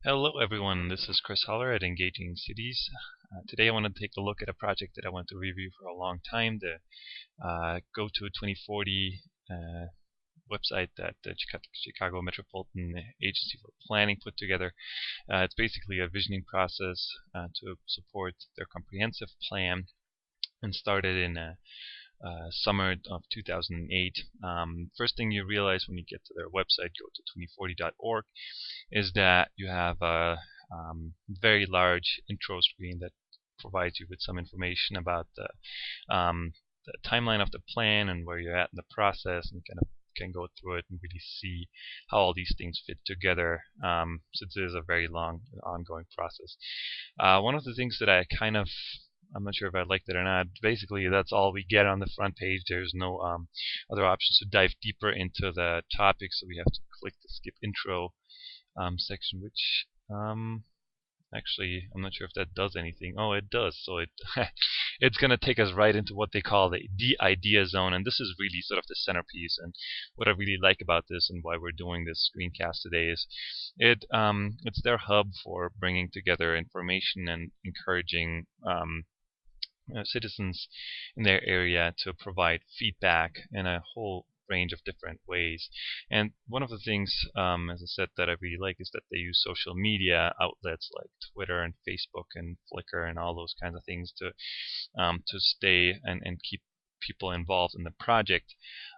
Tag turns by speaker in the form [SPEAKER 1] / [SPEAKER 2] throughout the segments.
[SPEAKER 1] Hello everyone, this is Chris Holler at Engaging Cities. Today I want to take a look at a project that I want to review for a long time, the GoTo2040 website that the Chicago Metropolitan Agency for Planning put together. It's basically a visioning process to support their comprehensive plan, and started in summer of 2008. First thing you realize when you get to their website, GoTo2040.org, is that you have a very large intro screen that provides you with some information about the timeline of the plan and where you're at in the process, and kind of can go through it and really see how all these things fit together, since it is a very long ongoing process. One of the things that I'm not sure if I liked it or not. Basically, that's all we get on the front page. There's no other options to dive deeper into the topic, so we have to click the skip intro section, which actually I'm not sure if that does anything. Oh, it does. So it's gonna take us right into what they call the idea zone, and this is really sort of the centerpiece. And what I really like about this, and why we're doing this screencast today, is it's their hub for bringing together information and encouraging citizens in their area to provide feedback in a whole range of different ways. And one of the things, as I said, that I really like is that they use social media outlets like Twitter and Facebook and Flickr and all those kinds of things to stay and keep people involved in the project.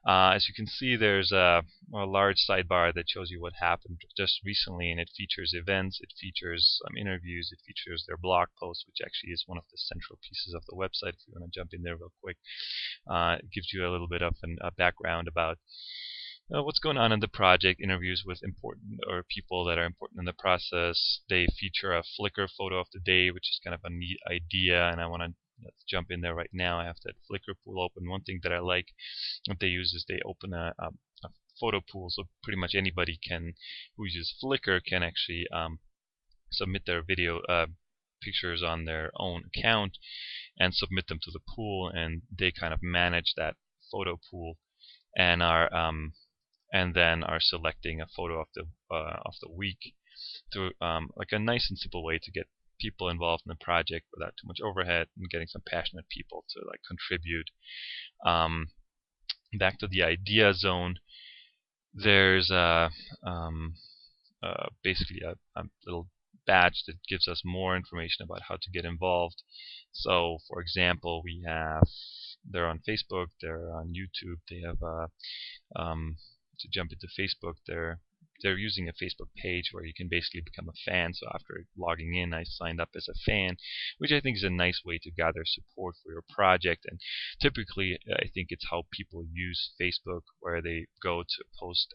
[SPEAKER 1] As you can see, there's a large sidebar that shows you what happened just recently, and it features events, it features interviews, it features their blog post, which actually is one of the central pieces of the website. If you want to jump in there real quick, it gives you a little bit of a background about what's going on in the project, interviews with important or people that are important in the process. They feature a Flickr photo of the day, which is kind of a neat idea, and let's jump in there right now. I have that Flickr pool open. One thing that I like what they use is they open a photo pool, so pretty much anybody who uses Flickr can actually submit their video pictures on their own account and submit them to the pool, and they kind of manage that photo pool and then are selecting a photo of the week through like a nice and simple way to get people involved in the project without too much overhead, and getting some passionate people to like contribute. Back to the idea zone, there's basically a little badge that gives us more information about how to get involved. So, for example, they're on Facebook, they're on YouTube, they have to jump into Facebook, they're using a Facebook page where you can basically become a fan. So after logging in, I signed up as a fan, which I think is a nice way to gather support for your project. And typically, I think it's how people use Facebook, where they go to post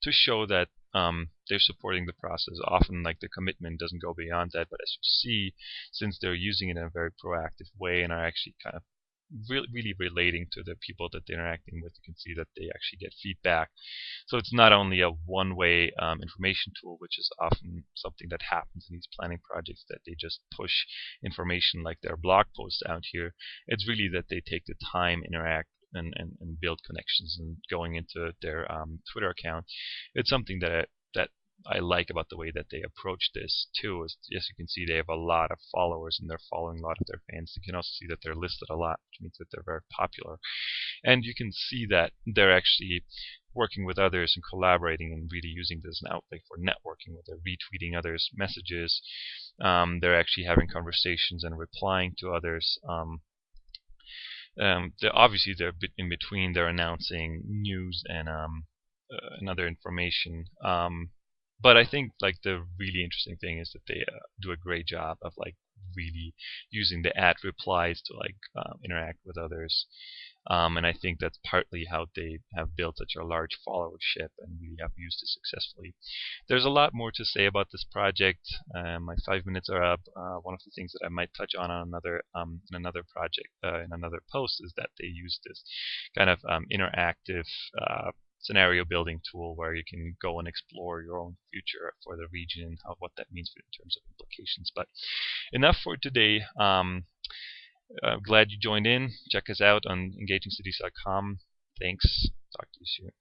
[SPEAKER 1] to show that they're supporting the process. Often, like, the commitment doesn't go beyond that, but as you see, since they're using it in a very proactive way and are actually kind of really relating to the people that they're interacting with, you can see that they actually get feedback. So it's not only a one-way information tool, which is often something that happens in these planning projects, that they just push information like their blog posts out here. It's really that they take the time, interact, and build connections. And going into their Twitter account, it's something that I like about the way that they approach this too. As you can see, they have a lot of followers and they're following a lot of their fans. You can also see that they're listed a lot, which means that they're very popular. And you can see that they're actually working with others and collaborating and really using this as an outlet for networking, where they're retweeting others' messages. They're actually having conversations and replying to others. Obviously, they're in between. They're announcing news and other information. But I think, like, the really interesting thing is that they do a great job of like really using the ad replies to like interact with others. And I think that's partly how they have built such a large followership and really have used it successfully. There's a lot more to say about this project. My 5 minutes are up. One of the things that I might touch on another in another project in another post is that they use this kind of interactive scenario building tool where you can go and explore your own future for the region and what that means in terms of implications. But enough for today. Glad you joined in. Check us out on EngagingCities.com. Thanks. Talk to you soon.